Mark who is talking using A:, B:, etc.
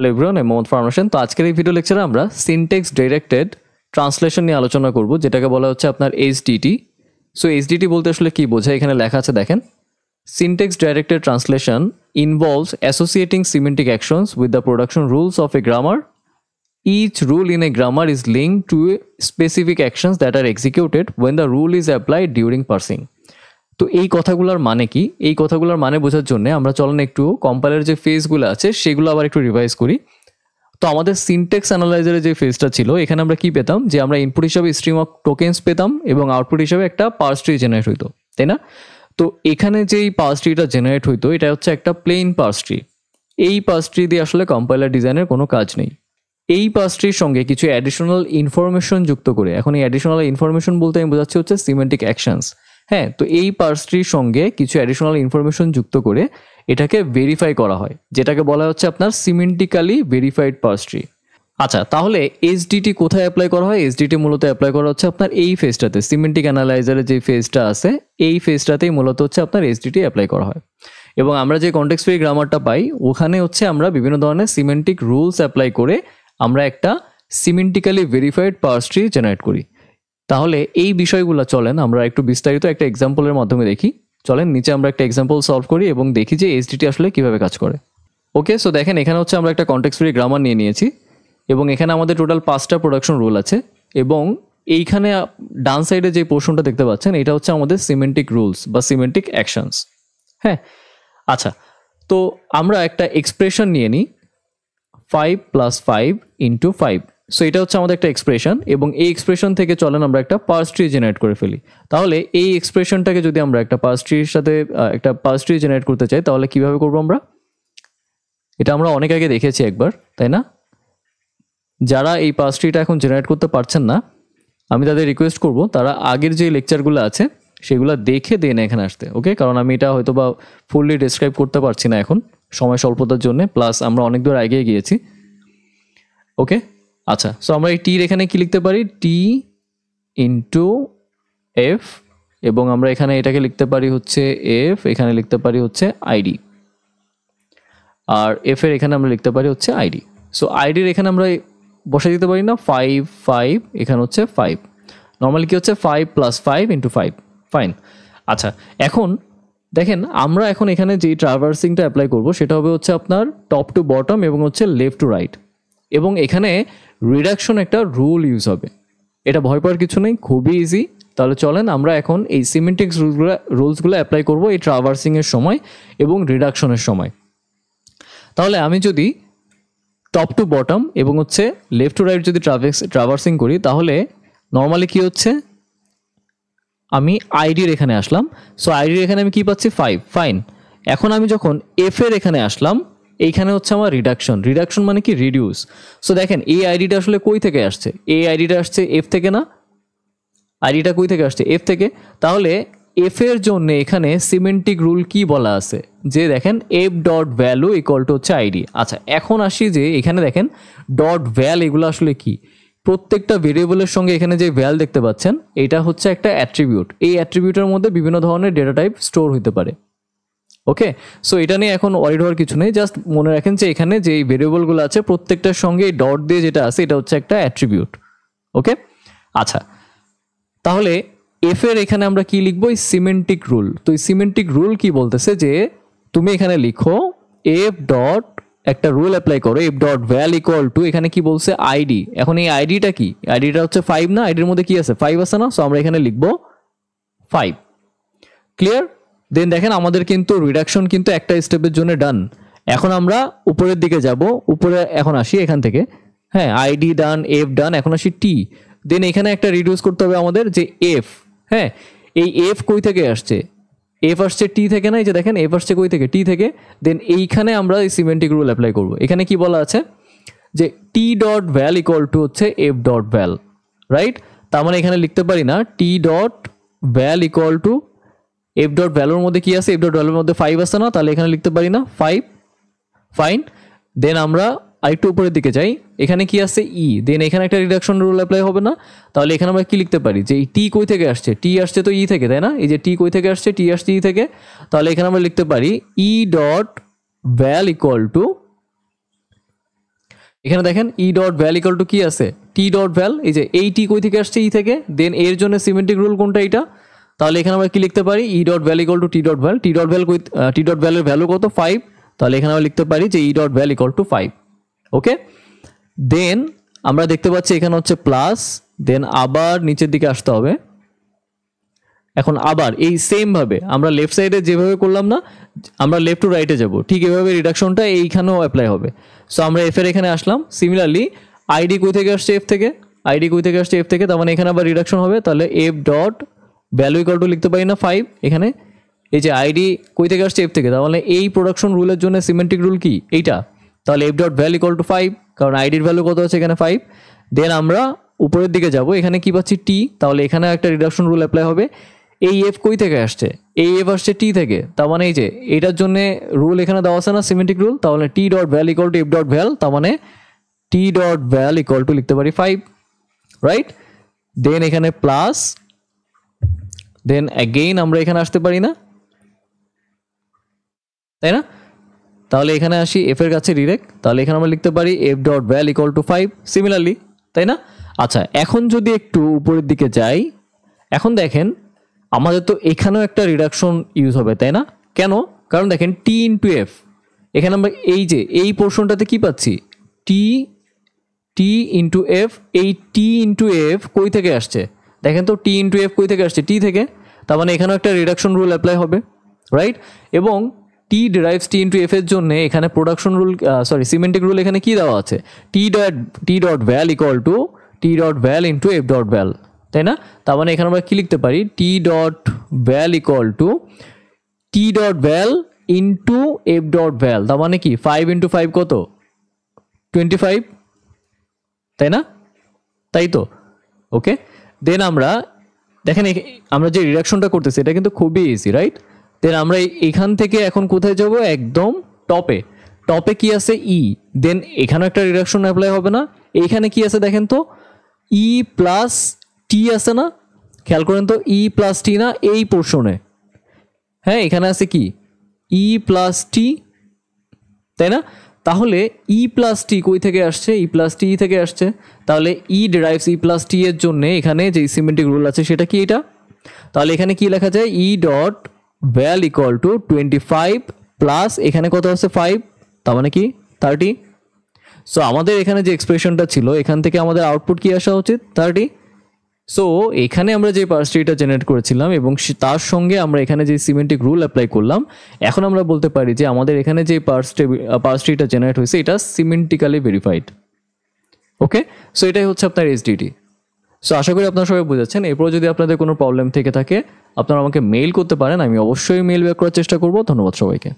A: Hello everyone, আমি মোহাম্মদ ফারহান হোসেন। তো আজকের এই ভিডিও লেকচারে আমরা সিনট্যাক্স ডাইরেক্টেড ট্রান্সলেশন নিয়ে আলোচনা করব, যেটাকে বলা হচ্ছে আপনার এইচডিটি। সো এইচডিটি বলতে আসলে কি বোঝায়, এখানে লেখা আছে দেখেন, syntax directed translation involves associating semantic actions with the production rules of a grammar. Each rule in a grammar is linked to specific actions that are executed when the rule is applied during parsing. তো এই কথাগুলোর মানে কি, এই কথাগুলোর মানে বোঝার জন্য আমরা চলেন একটু কম্পাইলার যে ফেজগুলো আছে সেগুলো আবার একটু রিভাইজ করি। তো আমাদের সিনট্যাক্স অ্যানালাইজারের যে ফেজটা ছিল, এখানে আমরা কি পেতাম, যে আমরা ইনপুট হিসাবে স্ট্রিম অফ টোকেন্স পেতাম এবং আউটপুট হিসাবে একটা পার্স ট্রি জেনারেট হইতো, তাই না? তো এখানে যেই পার্স ট্রিটা জেনারেট হইতো এটা হচ্ছে একটা প্লেন পার্স ট্রি। এই পার্স ট্রি দিয়ে আসলে কম্পাইলার ডিজাইনের কোনো কাজ নেই। এই পার্স ট্রির সঙ্গে কিছু অ্যাডিশনাল ইনফরমেশন যুক্ত করে, এখন এই অ্যাডিশনাল ইনফরমেশন বলতে আমি বোঝাচ্ছি হচ্ছে সিমেন্টিক অ্যাকশনস। হ্যাঁ, তো এই পার্স ট্রির সঙ্গে কিছু অ্যাডিশনাল ইনফরমেশন যুক্ত করে এটাকে ভেরিফাই করা হয়, যেটাকে বলা হচ্ছে আপনার সিমেন্টিক্যালি ভেরিফাইড পার্স ট্রি। আচ্ছা, তাহলে এইচডিটি কোথায় অ্যাপ্লাই করা হয়? এইচডিটি মূলত অ্যাপ্লাই করা হচ্ছে আপনার এই ফেজটাতে, সিমেন্টিক অ্যানালাইজারের যে ফেজটা আছে এই ফেজটাতেই মূলত হচ্ছে আপনার এইচডিটি অ্যাপ্লাই করা হয়। এবং আমরা যে কনটেক্সট ফ্রি গ্রামারটা পাই ওখানে হচ্ছে আমরা বিভিন্ন ধরনের সিমেন্টিক রুলস অ্যাপ্লাই করে আমরা একটা সিমেন্টিক্যালি ভেরিফাইড পার্স ট্রি জেনারেট করি। তাহলে এই বিষয়গুলো চলেন আমরা একটু বিস্তারিত একটা এক্সাম্পলের মাধ্যমে দেখি। চলেন নিচে আমরা একটা এক্সাম্পল সলভ করি এবং দেখি যে এইচডিটি আসলে কিভাবে কাজ করে। ওকে, সো দেখেন এখানে হচ্ছে আমরা একটা কনটেক্সট ফ্রি গ্রামার নিয়ে নিয়েছি এবং এখানে আমাদের টোটাল 5টা প্রোডাকশন রুল আছে এবং এইখানে ডান সাইডে যে পোর্শনটা দেখতে পাচ্ছেন এটা হচ্ছে আমাদের সিমেন্টিক রুলস বা সিমেন্টিক অ্যাকশনস। হ্যাঁ, আচ্ছা, তো আমরা একটা এক্সপ্রেশন নিয়ে নিই 5 + 5 × 5। সো এটা হচ্ছে আমাদের একটা এক্সপ্রেশন এবং এই এক্সপ্রেশন থেকে চলেন আমরা একটা পার্স ট্রি জেনারেট করে ফেলি। তাহলে এই এক্সপ্রেশনটাকে যদি আমরা একটা পার্স ট্রির সাথে একটা পার্স ট্রি জেনারেট করতে চাই তাহলে কিভাবে করবো আমরা? এটা আমরা অনেক আগে দেখেছি একবার, তাই না? যারা এই পার্স ট্রিটা এখন জেনারেট করতে পারছেন না আমি তাদের রিকোয়েস্ট করব তারা আগের যে লেকচারগুলো আছে সেগুলো দেখে দেন এখানে আসতে। ওকে, কারণ আমি এটা হয়তো বা ফুললি ডেসক্রাইব করতে পারছি না এখন সময় স্বল্পতার জন্য, প্লাস আমরা অনেক দূর এগিয়ে গিয়েছি। ওকে, আচ্ছা, সো আমরা এই টির এখানে কি লিখতে পারি, টি ইন্টু এফ, এবং আমরা এখানে এটাকে লিখতে পারি হচ্ছে এফ, এখানে লিখতে পারি হচ্ছে আইডি, আর এফ এর এখানে আমরা লিখতে পারি হচ্ছে আইডি। সো আইডির এখানে আমরা বসে দিতে পারি না 5 5, এখানে হচ্ছে 5। নর্মালি কি হচ্ছে 5 + 5 × 5। ফাইন। আচ্ছা, এখন দেখেন আমরা এখন এখানে যে ট্রাভার্সিংটা অ্যাপ্লাই করব সেটা হবে হচ্ছে আপনার টপ টু বটম এবং হচ্ছে লেফট টু রাইট, এবং এখানে রিডাকশন একটা রুল ইউজ হবে। এটা ভয় পাওয়ার কিছু নেই, খুবই ইজি। তাহলে চলেন আমরা এখন এই সিমেন্টিক্স রুলসগুলো অ্যাপ্লাই করব এই ট্রাভার্সিংয়ের সময় এবং রিডাকশনের সময়। তাহলে আমি যদি টপ টু বটম এবং হচ্ছে লেফট টু রাইট যদি ট্রাভার্সিং করি তাহলে নর্মালি কি হচ্ছে, আমি আইডির এখানে আসলাম। সো আইডির এখানে আমি কি পাচ্ছি 5। ফাইন। এখন আমি যখন এফ এর এখানে আসলাম এইখানে হচ্ছে আমার রিডাকশন। রিডাকশন মানে কি, রিডিউস। সো দেখেন এই আইডিটা আসলে কই থেকে আসছে, এই আইডিটা আসছে এফ থেকে না? আইডিটা কই থেকে আসছে, এফ থেকে। তাহলে এফ এর জন্য এখানে সিমেন্টিক রুল কি বলা আছে, যে দেখেন F dot value equal to হচ্ছে আইডি। আচ্ছা, এখন আসি যে এখানে দেখেন ডট ভ্যাল এগুলো আসলে কি, প্রত্যেকটা ভেরিয়েবলের সঙ্গে এখানে যে ভ্যাল দেখতে পাচ্ছেন এটা হচ্ছে একটা অ্যাট্রিবিউট। এই অ্যাট্রিবিউটের মধ্যে বিভিন্ন ধরনের ডেটা টাইপ স্টোর হতে পারে। ওকে, সো এটা নিয়ে এখন ওয়ারিড হওয়ার কিছু নেই, জাস্ট মনে রাখেন যে এখানে যে ভেরিয়েবলগুলো আছে প্রত্যেকটার সঙ্গে ডট দিয়ে যেটা আছে এটা হচ্ছে একটা অ্যাট্রিবিউট। ওকে, আচ্ছা, তাহলে এফ এর এখানে আমরা কি লিখবো, এই সিমেন্টিক রুল। তো এই সিমেন্টিক রুল কি বলতেছে যে তুমি এখানে লিখো এফ ডট একটা রুল অ্যাপ্লাই করো, F dot val equal two, এখানে কি বলছে আইডি। এখন এই আইডিটা কি, আইডিটা হচ্ছে 5 না? আইডির মধ্যে কি আছে, 5 আছে না? সো আমরা এখানে লিখবো 5। ক্লিয়ার? দেন দেখেন আমাদের কিন্তু রিডাকশন কিন্তু একটা স্টেপের জন্য ডান। এখন আমরা উপরের দিকে যাব, উপরে এখন আসি এখান থেকে। হ্যাঁ, আইডি ডান, এফ ডান, এখন আসি টি। দেন এখানে একটা রিডিউস করতে হবে আমাদের যে এফ। হ্যাঁ, এই এফ কই থেকে আসছে, এফ আসছে টি থেকে না? এই যে দেখেন এফ আসছে কই থেকে, টি থেকে। দেন এইখানে আমরা এই সিমেন্টিক রুল অ্যাপ্লাই করবো। এখানে কি বলা আছে যে টি ডট ভ্যাল ইকুয়াল টু হচ্ছে এফ ডট ভ্যাল, রাইট? তার মানে এখানে লিখতে পারি না টি dot val equal to F dot ভ্যালুর মধ্যে কি আছে, এফ ডট ভ্যালুর মধ্যে 5 আছে না? তাহলে এখানে লিখতে পারি না 5। ফাইন। দেন আমরা আরেকটু উপরের দিকে যাই, এখানে কি আছে ই। দেন এখানে একটা রিডাকশন রুল অ্যাপ্লাই হবে না? তাহলে এখানে আমরা কি লিখতে পারি যে এই টি কই থেকে আসছে, টি আসছে তো ই থেকে, তাই না? এই যে টি কই থেকে আসছে, টি আসছে ই থেকে। তাহলে এখানে আমরা লিখতে পারি E dot val equal two এখানে দেখেন ই ডট ভ্যাল ইকুয়াল টু কি আছে, টি ডট ভ্যাল, এই যে এই টি কই থেকে আসছে, ই থেকে, দেন এর জন্য সিমেন্টিক রুল কোনটা, এটা। তাহলে এখানে আমরা কি লিখতে পারি, E dot val equal to T dot val, T dot ভ্যালের ভ্যালু কত 5, তাহলে এখানে আমরা লিখতে পারি যে E dot val equal to 5। Okay, then আমরা দেখতে পাচ্ছি এখানে হচ্ছে প্লাস, দেন আবার নিচের দিকে আসতে হবে। এখন আবার এই সেম ভাবে আমরা লেফট সাইডে যেভাবে করলাম না, আমরা লেফট টু রাইটে যাব, ঠিক এভাবে রিডাকশনটা এইখানেও অ্যাপ্লাই হবে। সো আমরা এফ এর এখানে আসলাম, সিমিলারলি আইডি কই থেকে আসছে, এফ থেকে, আইডি কই থেকে আসছে, এফ থেকে, তার মানে এখানে আবার রিডাকশন হবে, তাহলে F dot value equal to লিখতে পারি না 5, এখানে এই যে আইডি কই থেকে আসছে, এফ থেকে, তার মানে এই প্রোডাকশন রুলের জন্য সিমেন্টিক রুল কি এইটা, তাহলে F dot val equal to 5, কারণ আইডির ভ্যালু কত আছে এখানে 5। দেন আমরা উপরের দিকে যাব, এখানে কি পাচ্ছি টি, তাহলে এখানে একটা রিডাকশন রুল অ্যাপ্লাই হবে। এই এফ কই থেকে আসছে, এই এফ আসছে টি থেকে, তার মানে এই যে এটার জন্য রুল এখানে দেওয়া আছে না সিমেন্টিক রুল, তাহলে T dot val equal to F dot val, তার মানে T dot val equal to লিখতে পারি 5, রাইট। দেন এখানে প্লাস, দেন অ্যাগেইন আমরা এখানে আসতে পারি না, তাই না? তাহলে এখানে আসি এফ এর কাছে ডিরেক্ট, তাহলে এখানে আমরা লিখতে পারি F dot val equal to 5 similarly, তাই না? আচ্ছা, এখন যদি একটু উপরের দিকে যাই, এখন দেখেন আমাদের তো এখানেও একটা রিডাকশন ইউজ হবে, তাই না? কেন? কারণ দেখেন টি ইন্টু এফ, এখানে আমরা এই যে এই পোর্শনটাতে কি পাচ্ছি, টি টি ইন্টু এফ, এই টি ইন্টু এফ কই থেকে আসছে দেখেন তো, টি ইন্টু এফ কই থেকে আসছে, টি থেকে, তার মানে এখানেও একটা রিডাকশন রুল অ্যাপ্লাই হবে, রাইট। এবং টি ডিরাইভস টি ইন্টু এফ এর জন্য এখানে প্রোডাকশন রুল, সিমেন্টিক রুল এখানে কি দেওয়া আছে, T dot val equal to T dot val into F dot val, তাই না? তার মানে এখানে আমরা কি লিখতে পারি, T dot val equal to T dot val into F dot val, তার মানে কি 5 ইন্টু 5 কত 25, তাই না? তাই তো, ওকে। দেন আমরা দেখেন আমরা যে রিডাকশনটা করতেছি এটা কিন্তু খুবই ইজি, রাইট। দেন আমরা এখান থেকে এখন কোথায় যাব, একদম টপে, টপে কি আছে ই, দেন এখানেও একটা রিডাকশন অ্যাপ্লাই হবে না, এইখানে কি আছে দেখেন তো, ই প্লাস টি আছে না, খেয়াল করেন তো, ই প্লাস টি না এই পোর্শনে, হ্যাঁ এখানে আছে কি ই প্লাস টি, তাই না? তাহলে ই প্লাস টি কই থেকে আসছে, ই প্লাস টি থেকে আসছে, তাহলে ই ডিরাইভস ই প্লাস টি এর জন্য এখানে যে সিমেন্টিক রুল আছে সেটা কি এটা, তাহলে এখানে কি লেখা যায়, ই dot val equal two 25 plus এখানে কত আছে 5, তার মানে কি 30। সো আমাদের এখানে যে এক্সপ্রেশনটা ছিল এখান থেকে আমাদের আউটপুট কি আসা উচিত 30। সো এখানে আমরা যে পার্স ট্রিটা জেনারেট করেছিলাম এবং তার সঙ্গে আমরা এখানে যে সিমেন্টিক রুল অ্যাপ্লাই করলাম, এখন আমরা বলতে পারি যে আমাদের এখানে যে পার্স ট্রিটা জেনারেট হয়েছে এটা সিমেন্টিক্যালি ভেরিফাইড। ওকে, সো এটাই হচ্ছে আপনার এসডিটি। সো আশা করি আপনারা সবাই বুঝেছেন। এরপর যদি আপনাদের কোনো প্রবলেম থেকে থাকে আপনারা আমাকে মেইল করতে পারেন, আমি অবশ্যই মেইল ব্যাক করার চেষ্টা করব। ধন্যবাদ সবাইকে।